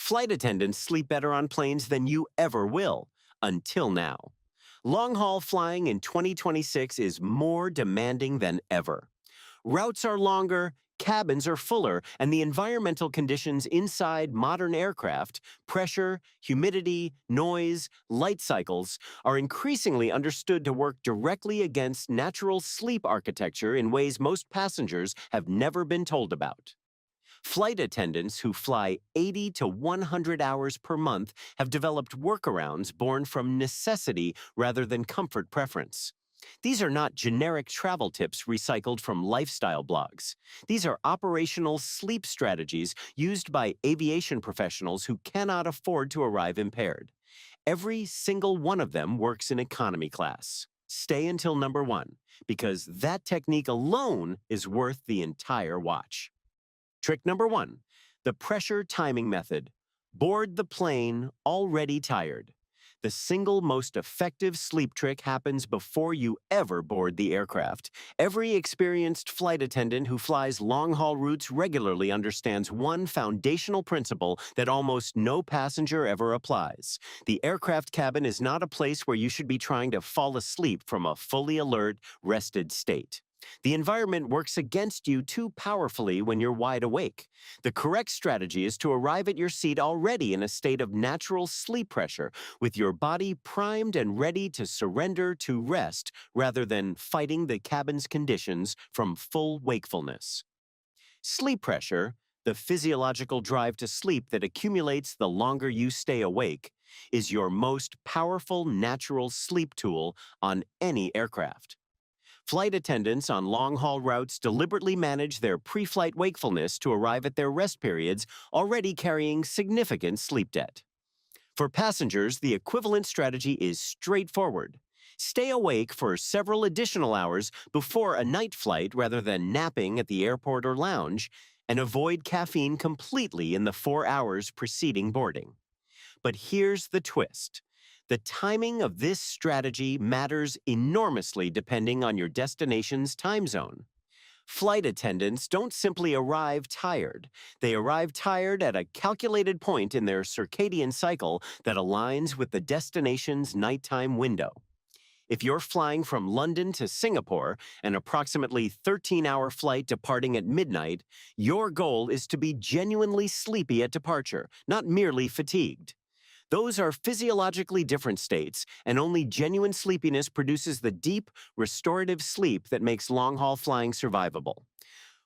Flight attendants sleep better on planes than you ever will, until now. Long-haul flying in 2026 is more demanding than ever. Routes are longer, cabins are fuller, and the environmental conditions inside modern aircraft, pressure, humidity, noise, light cycles, are increasingly understood to work directly against natural sleep architecture in ways most passengers have never been told about. Flight attendants who fly 80 to 100 hours per month have developed workarounds born from necessity rather than comfort preference. These are not generic travel tips recycled from lifestyle blogs. These are operational sleep strategies used by aviation professionals who cannot afford to arrive impaired. Every single one of them works in economy class. Stay until number one, because that technique alone is worth the entire watch. Trick number one, the pressure timing method. Board the plane already tired. The single most effective sleep trick happens before you ever board the aircraft. Every experienced flight attendant who flies long-haul routes regularly understands one foundational principle that almost no passenger ever applies. The aircraft cabin is not a place where you should be trying to fall asleep from a fully alert, rested state. The environment works against you too powerfully when you're wide awake. The correct strategy is to arrive at your seat already in a state of natural sleep pressure, with your body primed and ready to surrender to rest rather than fighting the cabin's conditions from full wakefulness. Sleep pressure, the physiological drive to sleep that accumulates the longer you stay awake, is your most powerful natural sleep tool on any aircraft. Flight attendants on long-haul routes deliberately manage their pre-flight wakefulness to arrive at their rest periods already carrying significant sleep debt. For passengers, the equivalent strategy is straightforward. Stay awake for several additional hours before a night flight rather than napping at the airport or lounge, and avoid caffeine completely in the 4 hours preceding boarding. But here's the twist. The timing of this strategy matters enormously depending on your destination's time zone. Flight attendants don't simply arrive tired. They arrive tired at a calculated point in their circadian cycle that aligns with the destination's nighttime window. If you're flying from London to Singapore, an approximately 13-hour flight departing at midnight, your goal is to be genuinely sleepy at departure, not merely fatigued. Those are physiologically different states, and only genuine sleepiness produces the deep, restorative sleep that makes long-haul flying survivable.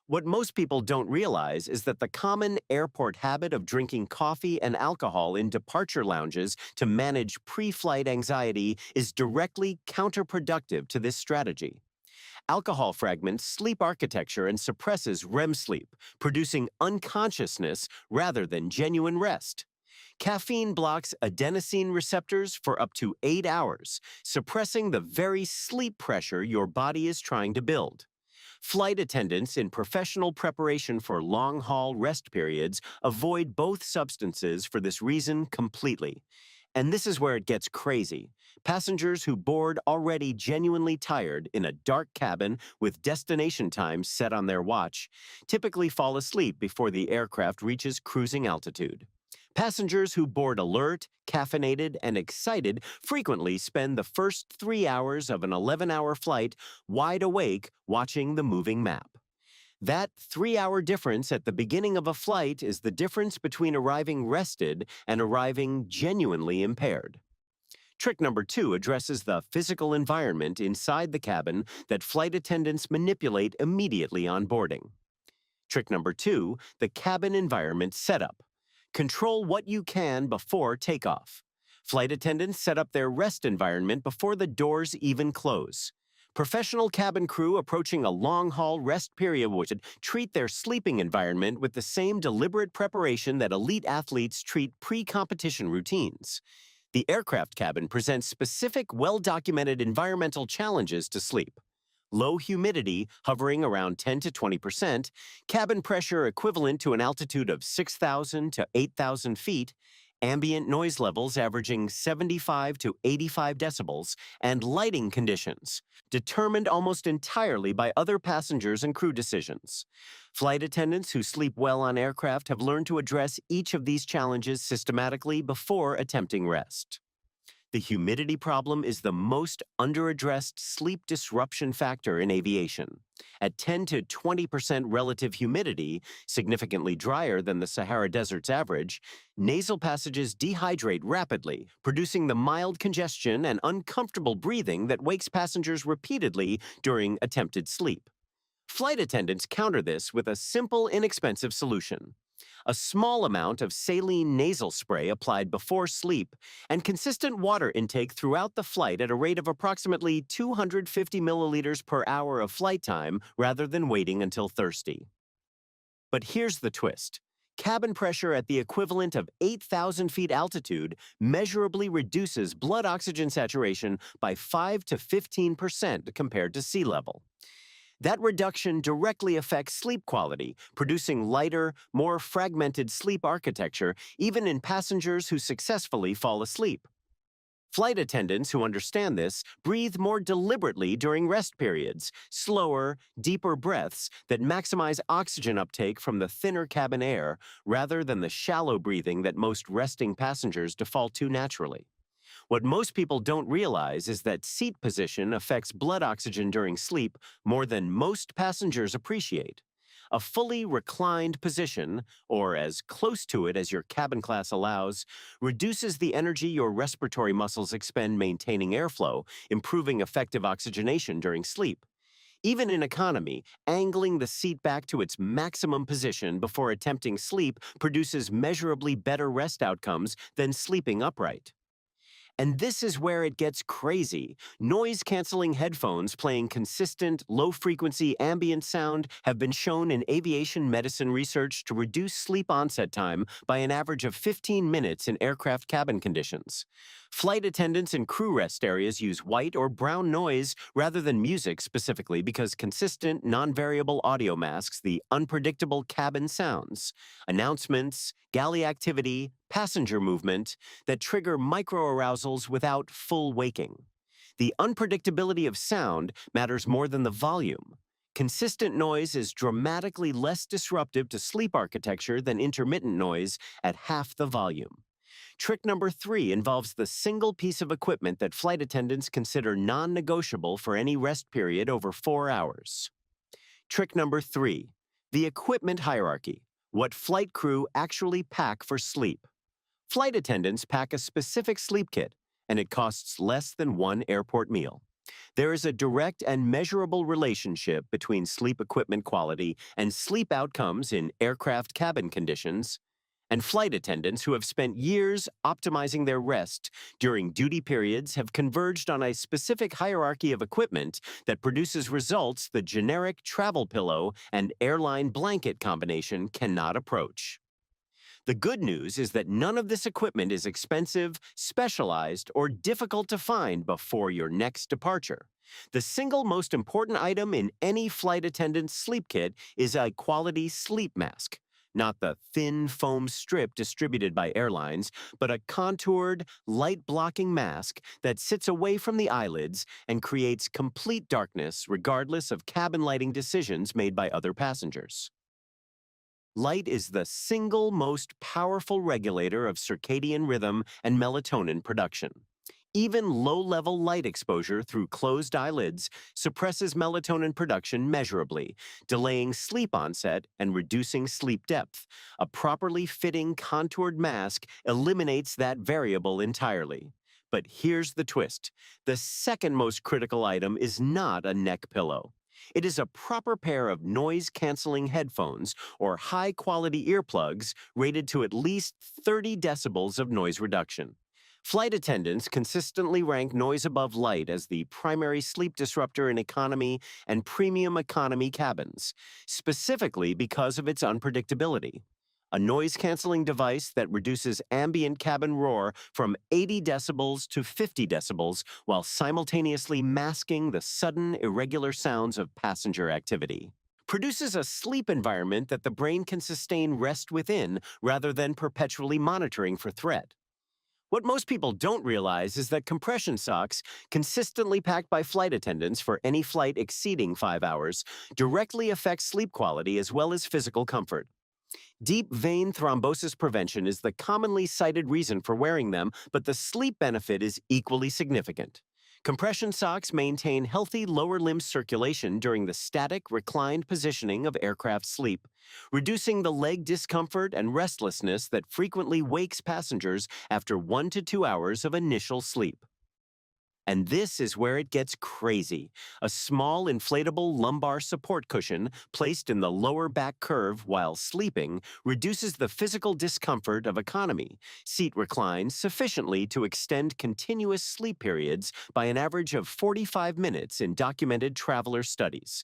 What most people don't realize is that the common airport habit of drinking coffee and alcohol in departure lounges to manage pre-flight anxiety is directly counterproductive to this strategy. Alcohol fragments sleep architecture and suppresses REM sleep, producing unconsciousness rather than genuine rest. Caffeine blocks adenosine receptors for up to 8 hours, suppressing the very sleep pressure your body is trying to build. Flight attendants in professional preparation for long-haul rest periods avoid both substances for this reason completely. And this is where it gets crazy. Passengers who board already genuinely tired in a dark cabin with destination times set on their watch typically fall asleep before the aircraft reaches cruising altitude. Passengers who board alert, caffeinated, and excited frequently spend the first 3 hours of an 11-hour flight wide awake watching the moving map. That 3-hour difference at the beginning of a flight is the difference between arriving rested and arriving genuinely impaired. Trick number 2 addresses the physical environment inside the cabin that flight attendants manipulate immediately on boarding. Trick number 2, the cabin environment setup. Control what you can before takeoff. Flight attendants set up their rest environment before the doors even close. Professional cabin crew approaching a long-haul rest period would treat their sleeping environment with the same deliberate preparation that elite athletes treat pre-competition routines. The aircraft cabin presents specific, well-documented environmental challenges to sleep. Low humidity, hovering around 10 to 20%, cabin pressure equivalent to an altitude of 6,000 to 8,000 feet, ambient noise levels averaging 75 to 85 decibels, and lighting conditions, determined almost entirely by other passengers and crew decisions. Flight attendants who sleep well on aircraft have learned to address each of these challenges systematically before attempting rest. The humidity problem is the most underaddressed sleep disruption factor in aviation. At 10 to 20% relative humidity, significantly drier than the Sahara Desert's average, nasal passages dehydrate rapidly, producing the mild congestion and uncomfortable breathing that wakes passengers repeatedly during attempted sleep. Flight attendants counter this with a simple, inexpensive solution. A small amount of saline nasal spray applied before sleep, and consistent water intake throughout the flight at a rate of approximately 250 milliliters per hour of flight time rather than waiting until thirsty. But here's the twist. Cabin pressure at the equivalent of 8,000 feet altitude measurably reduces blood oxygen saturation by 5 to 15% compared to sea level. That reduction directly affects sleep quality, producing lighter, more fragmented sleep architecture even in passengers who successfully fall asleep. Flight attendants who understand this breathe more deliberately during rest periods, slower, deeper breaths that maximize oxygen uptake from the thinner cabin air rather than the shallow breathing that most resting passengers default to naturally. What most people don't realize is that seat position affects blood oxygen during sleep more than most passengers appreciate. A fully reclined position, or as close to it as your cabin class allows, reduces the energy your respiratory muscles expend maintaining airflow, improving effective oxygenation during sleep. Even in economy, angling the seat back to its maximum position before attempting sleep produces measurably better rest outcomes than sleeping upright. And this is where it gets crazy. Noise-canceling headphones playing consistent, low-frequency ambient sound have been shown in aviation medicine research to reduce sleep onset time by an average of 15 minutes in aircraft cabin conditions. Flight attendants in crew rest areas use white or brown noise rather than music specifically because consistent, non-variable audio masks the unpredictable cabin sounds, announcements, galley activity, passenger movement that trigger microarousals without full waking. The unpredictability of sound matters more than the volume. Consistent noise is dramatically less disruptive to sleep architecture than intermittent noise at half the volume. Trick number 3 involves the single piece of equipment that flight attendants consider non-negotiable for any rest period over 4 hours. Trick number 3, the equipment hierarchy, what flight crew actually pack for sleep. Flight attendants pack a specific sleep kit, and it costs less than one airport meal. There is a direct and measurable relationship between sleep equipment quality and sleep outcomes in aircraft cabin conditions, and flight attendants who have spent years optimizing their rest during duty periods have converged on a specific hierarchy of equipment that produces results the generic travel pillow and airline blanket combination cannot approach. The good news is that none of this equipment is expensive, specialized, or difficult to find before your next departure. The single most important item in any flight attendant's sleep kit is a quality sleep mask. Not the thin foam strip distributed by airlines, but a contoured, light-blocking mask that sits away from the eyelids and creates complete darkness regardless of cabin lighting decisions made by other passengers. Light is the single most powerful regulator of circadian rhythm and melatonin production. Even low-level light exposure through closed eyelids suppresses melatonin production measurably, delaying sleep onset and reducing sleep depth. A properly fitting contoured mask eliminates that variable entirely. But here's the twist. The second most critical item is not a neck pillow. It is a proper pair of noise-canceling headphones or high-quality earplugs rated to at least 30 decibels of noise reduction. Flight attendants consistently rank noise above light as the primary sleep disruptor in economy and premium economy cabins, specifically because of its unpredictability. A noise-canceling device that reduces ambient cabin roar from 80 decibels to 50 decibels while simultaneously masking the sudden, irregular sounds of passenger activity. produces a sleep environment that the brain can sustain rest within rather than perpetually monitoring for threat. What most people don't realize is that compression socks, consistently packed by flight attendants for any flight exceeding 5 hours, directly affect sleep quality as well as physical comfort. Deep vein thrombosis prevention is the commonly cited reason for wearing them, but the sleep benefit is equally significant. Compression socks maintain healthy lower limb circulation during the static, reclined positioning of aircraft sleep, reducing the leg discomfort and restlessness that frequently wakes passengers after 1 to 2 hours of initial sleep. And this is where it gets crazy. A small inflatable lumbar support cushion placed in the lower back curve while sleeping reduces the physical discomfort of economy. Seat reclines sufficiently to extend continuous sleep periods by an average of 45 minutes in documented traveler studies.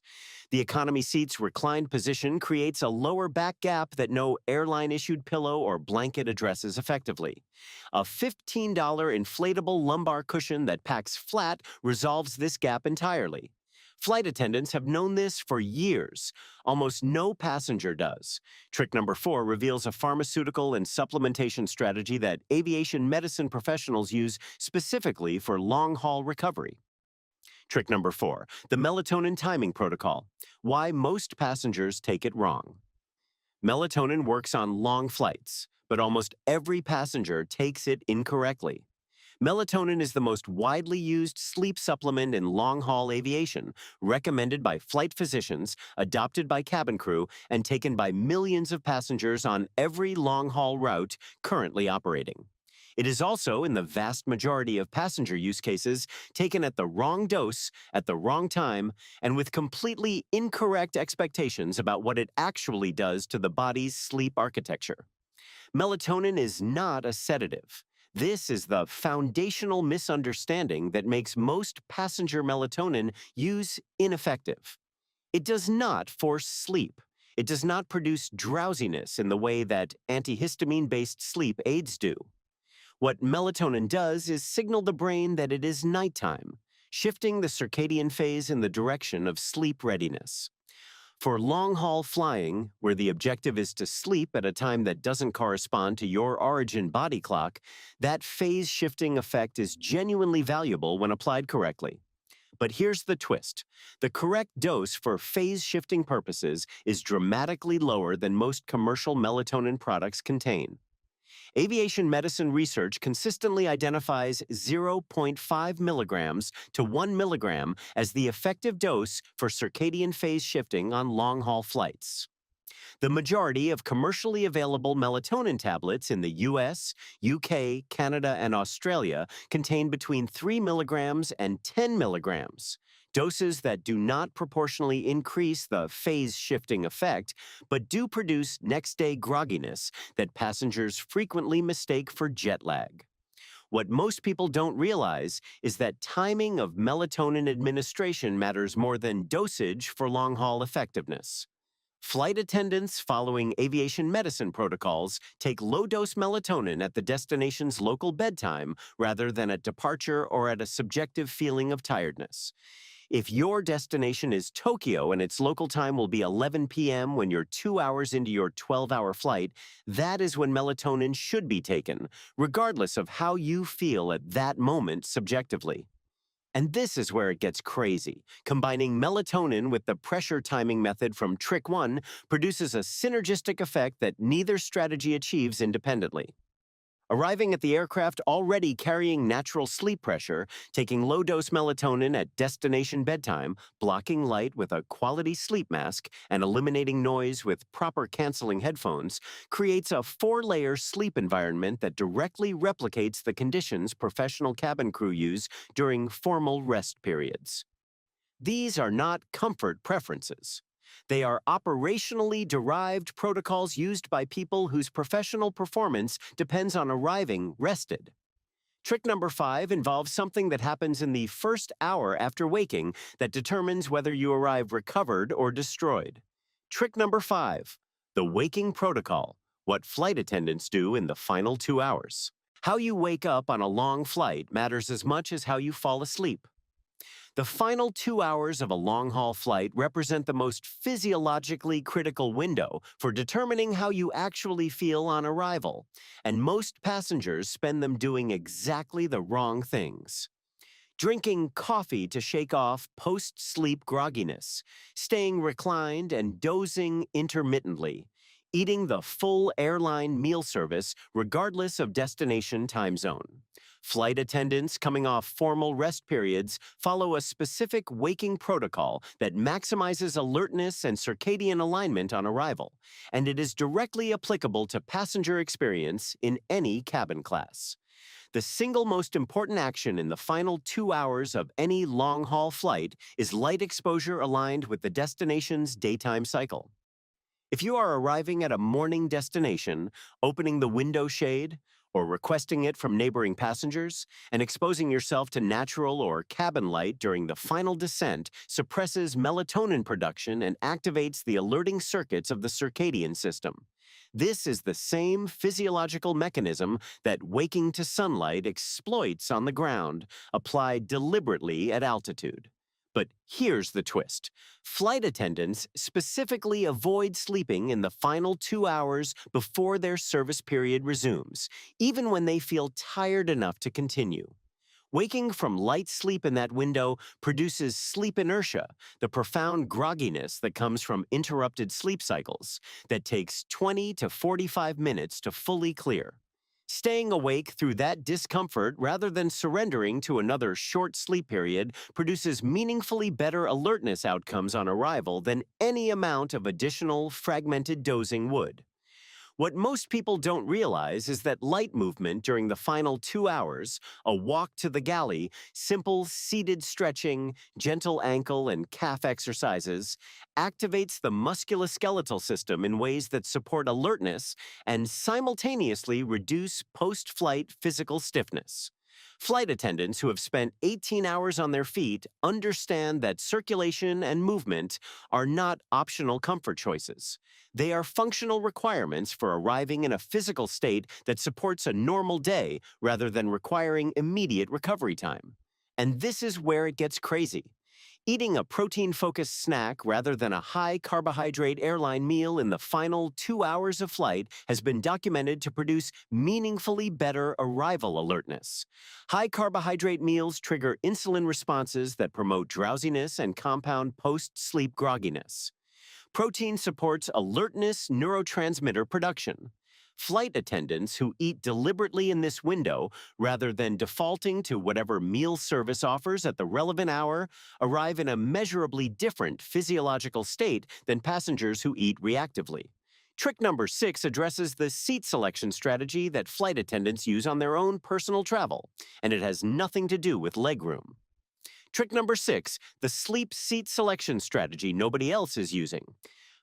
The economy seat's reclined position creates a lower back gap that no airline-issued pillow or blanket addresses effectively. A $15 inflatable lumbar cushion that packs flat resolves this gap entirely. Flight attendants have known this for years. Almost no passenger does. Trick number 4 reveals a pharmaceutical and supplementation strategy that aviation medicine professionals use specifically for long-haul recovery. Trick number 4, the melatonin timing protocol. Why most passengers take it wrong. Melatonin works on long flights, but almost every passenger takes it incorrectly. Melatonin is the most widely used sleep supplement in long-haul aviation, recommended by flight physicians, adopted by cabin crew, and taken by millions of passengers on every long-haul route currently operating. It is also, in the vast majority of passenger use cases, taken at the wrong dose, at the wrong time, and with completely incorrect expectations about what it actually does to the body's sleep architecture. Melatonin is not a sedative. This is the foundational misunderstanding that makes most passenger melatonin use ineffective. It does not force sleep. It does not produce drowsiness in the way that antihistamine-based sleep aids do. What melatonin does is signal the brain that it is nighttime, shifting the circadian phase in the direction of sleep readiness. For long-haul flying, where the objective is to sleep at a time that doesn't correspond to your origin body clock, that phase-shifting effect is genuinely valuable when applied correctly. But here's the twist. The correct dose for phase-shifting purposes is dramatically lower than most commercial melatonin products contain. Aviation medicine research consistently identifies 0.5 milligrams to 1 milligram as the effective dose for circadian phase shifting on long-haul flights. The majority of commercially available melatonin tablets in the US, UK, Canada, and Australia contain between 3 milligrams and 10 milligrams, doses that do not proportionally increase the phase-shifting effect, but do produce next-day grogginess that passengers frequently mistake for jet lag. What most people don't realize is that timing of melatonin administration matters more than dosage for long-haul effectiveness. Flight attendants following aviation medicine protocols take low-dose melatonin at the destination's local bedtime rather than at departure or at a subjective feeling of tiredness. If your destination is Tokyo and its local time will be 11 p.m. when you're 2 hours into your 12-hour flight, that is when melatonin should be taken, regardless of how you feel at that moment subjectively. And this is where it gets crazy. Combining melatonin with the pressure timing method from Trick 1 produces a synergistic effect that neither strategy achieves independently. Arriving at the aircraft already carrying natural sleep pressure, taking low-dose melatonin at destination bedtime, blocking light with a quality sleep mask, and eliminating noise with proper canceling headphones creates a 4-layer sleep environment that directly replicates the conditions professional cabin crew use during formal rest periods. These are not comfort preferences. They are operationally derived protocols used by people whose professional performance depends on arriving rested. Trick number 5 involves something that happens in the first hour after waking that determines whether you arrive recovered or destroyed. Trick number 5, the waking protocol, what flight attendants do in the final 2 hours. How you wake up on a long flight matters as much as how you fall asleep. The final 2 hours of a long-haul flight represent the most physiologically critical window for determining how you actually feel on arrival, and most passengers spend them doing exactly the wrong things. Drinking coffee to shake off post-sleep grogginess, staying reclined and dozing intermittently, eating the full airline meal service regardless of destination time zone. Flight attendants coming off formal rest periods follow a specific waking protocol that maximizes alertness and circadian alignment on arrival, and it is directly applicable to passenger experience in any cabin class. The single most important action in the final 2 hours of any long-haul flight is light exposure aligned with the destination's daytime cycle. If you are arriving at a morning destination, opening the window shade, or requesting it from neighboring passengers, and exposing yourself to natural or cabin light during the final descent suppresses melatonin production and activates the alerting circuits of the circadian system. This is the same physiological mechanism that waking to sunlight exploits on the ground, applied deliberately at altitude. But here's the twist. Flight attendants specifically avoid sleeping in the final 2 hours before their service period resumes, even when they feel tired enough to continue. Waking from light sleep in that window produces sleep inertia, the profound grogginess that comes from interrupted sleep cycles, that takes 20 to 45 minutes to fully clear. Staying awake through that discomfort rather than surrendering to another short sleep period produces meaningfully better alertness outcomes on arrival than any amount of additional fragmented dozing would. What most people don't realize is that light movement during the final 2 hours, a walk to the galley, simple seated stretching, gentle ankle and calf exercises, activates the musculoskeletal system in ways that support alertness and simultaneously reduce post-flight physical stiffness. Flight attendants who have spent 18 hours on their feet understand that circulation and movement are not optional comfort choices. They are functional requirements for arriving in a physical state that supports a normal day rather than requiring immediate recovery time. And this is where it gets crazy. Eating a protein-focused snack rather than a high-carbohydrate airline meal in the final 2 hours of flight has been documented to produce meaningfully better arrival alertness. High-carbohydrate meals trigger insulin responses that promote drowsiness and compound post-sleep grogginess. Protein supports alertness neurotransmitter production. Flight attendants who eat deliberately in this window, rather than defaulting to whatever meal service offers at the relevant hour, arrive in a measurably different physiological state than passengers who eat reactively. Trick number 6 addresses the seat selection strategy that flight attendants use on their own personal travel, and it has nothing to do with legroom. Trick number 6, the sleep seat selection strategy nobody else is using.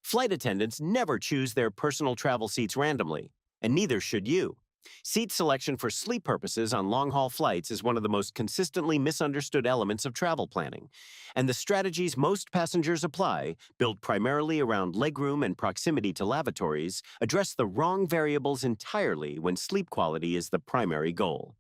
Flight attendants never choose their personal travel seats randomly, and neither should you. Seat selection for sleep purposes on long-haul flights is one of the most consistently misunderstood elements of travel planning, and the strategies most passengers apply, built primarily around legroom and proximity to lavatories, address the wrong variables entirely when sleep quality is the primary goal.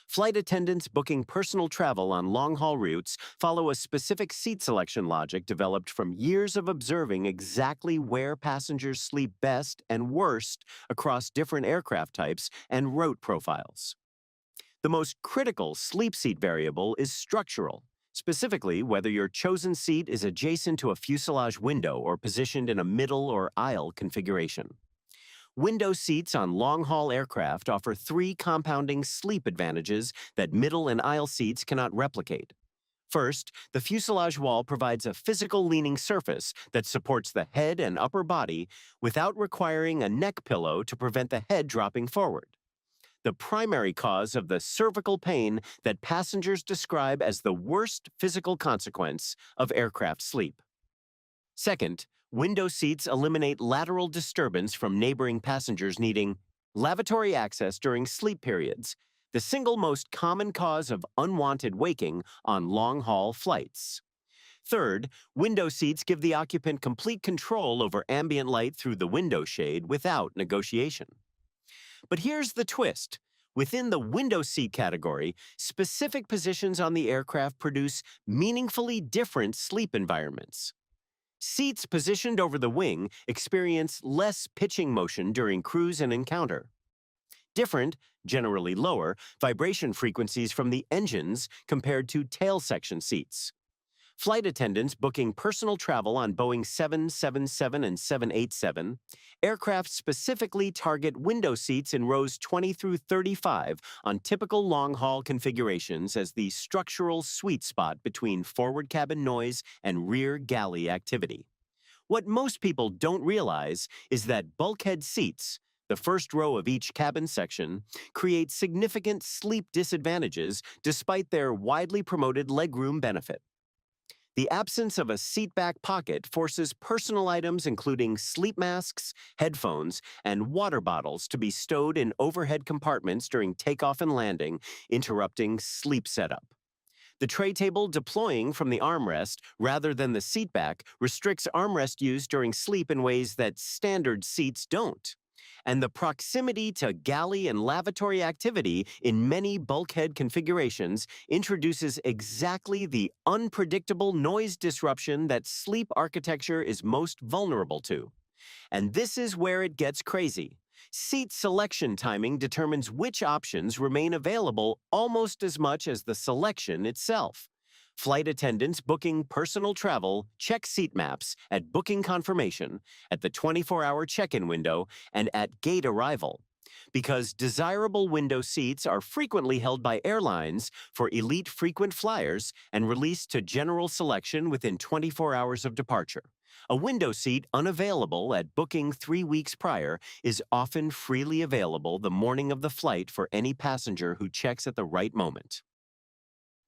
Flight attendants booking personal travel on long-haul routes follow a specific seat selection logic developed from years of observing exactly where passengers sleep best and worst across different aircraft types and route profiles. The most critical sleep seat variable is structural, specifically whether your chosen seat is adjacent to a fuselage window or positioned in a middle or aisle configuration. Window seats on long-haul aircraft offer 3 compounding sleep advantages that middle and aisle seats cannot replicate. First, the fuselage wall provides a physical leaning surface that supports the head and upper body without requiring a neck pillow to prevent the head dropping forward, the primary cause of the cervical pain that passengers describe as the worst physical consequence of aircraft sleep. Second, window seats eliminate lateral disturbance from neighboring passengers needing lavatory access during sleep periods, the single most common cause of unwanted waking on long-haul flights. Third, window seats give the occupant complete control over ambient light through the window shade without negotiation. But here's the twist. Within the window seat category, specific positions on the aircraft produce meaningfully different sleep environments. Seats positioned over the wing experience less pitching motion during cruise and encounter. Different, generally lower, vibration frequencies from the engines compared to tail section seats. Flight attendants booking personal travel on Boeing 777 and 787 aircraft specifically target window seats in rows 20 through 35 on typical long-haul configurations as the structural sweet spot between forward cabin noise and rear galley activity. What most people don't realize is that bulkhead seats, the first row of each cabin section, create significant sleep disadvantages despite their widely promoted legroom benefit. The absence of a seatback pocket forces personal items including sleep masks, headphones, and water bottles to be stowed in overhead compartments during takeoff and landing, interrupting sleep setup. The tray table deploying from the armrest rather than the seatback restricts armrest use during sleep in ways that standard seats don't. And the proximity to galley and lavatory activity in many bulkhead configurations introduces exactly the unpredictable noise disruption that sleep architecture is most vulnerable to. And this is where it gets crazy. Seat selection timing determines which options remain available almost as much as the selection itself. Flight attendants booking personal travel check seat maps at booking confirmation, at the 24-hour check-in window, and at gate arrival. Because desirable window seats are frequently held by airlines for elite frequent flyers and released to general selection within 24 hours of departure. A window seat unavailable at booking 3 weeks prior is often freely available the morning of the flight for any passenger who checks at the right moment.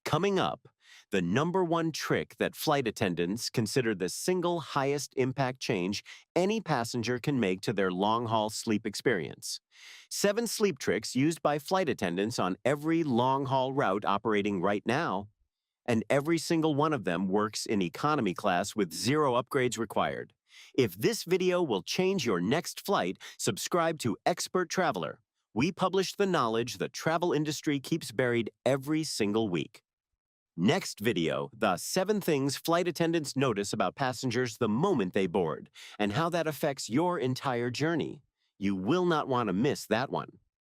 Coming up, the #1 trick that flight attendants consider the single highest impact change any passenger can make to their long-haul sleep experience. 7 sleep tricks used by flight attendants on every long-haul route operating right now, and every single one of them works in economy class with 0 upgrades required. If this video will change your next flight, subscribe to Expert Traveler. We publish the knowledge the travel industry keeps buried every single week. Next video, the 7 things flight attendants notice about passengers the moment they board, and how that affects your entire journey. You will not want to miss that one.